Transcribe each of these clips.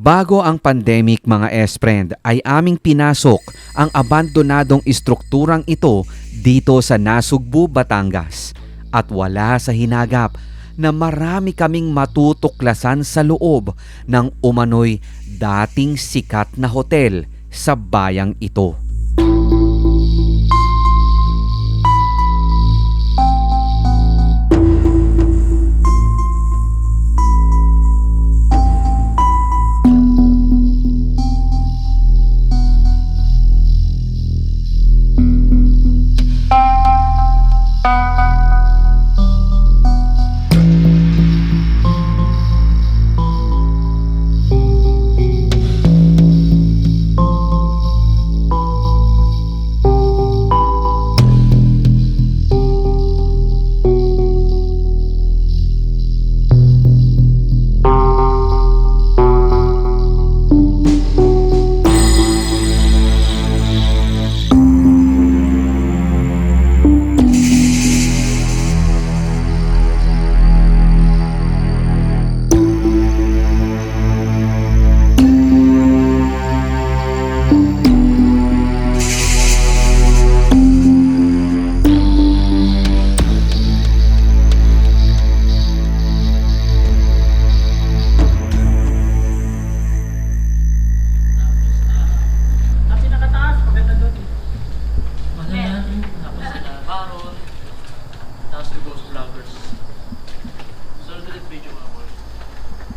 Bago ang pandemic mga S-Friend ay aming pinasok ang abandonadong istrukturang ito dito sa Nasugbu, Batangas. At wala sa hinagap na marami kaming matutuklasan sa loob ng umano'y dating sikat na hotel sa bayang ito.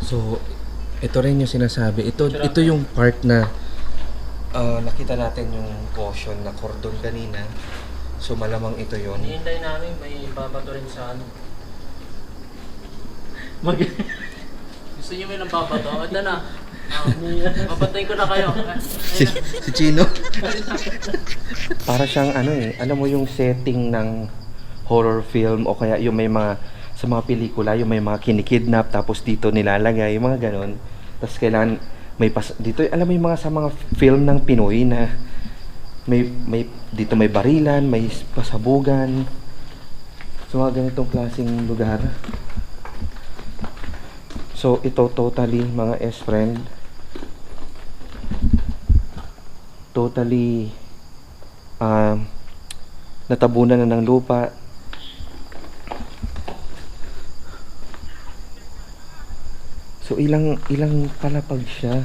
So, ito rin yung sinasabi. Ito yung part na nakita natin yung caution na cordon kanina. So, malamang ito yon. Hinihintay namin, may babato rin sa ano. Gusto niyo may nang babato? Ito na. Babatayin ko na kayo. Si Chino. Para siyang alam mo yung setting ng horror film o kaya yung may mga sa mga pelikula, yung may mga kinikidnap tapos dito nilalagay, yung mga ganon. Tapos kailangan dito, alam mo yung mga sa mga film ng Pinoy na may dito may barilan, may pasabugan. So mga ganitong klaseng lugar. So ito totally mga S-Friend, totally natabunan na ng lupa. So ilang palapag siya.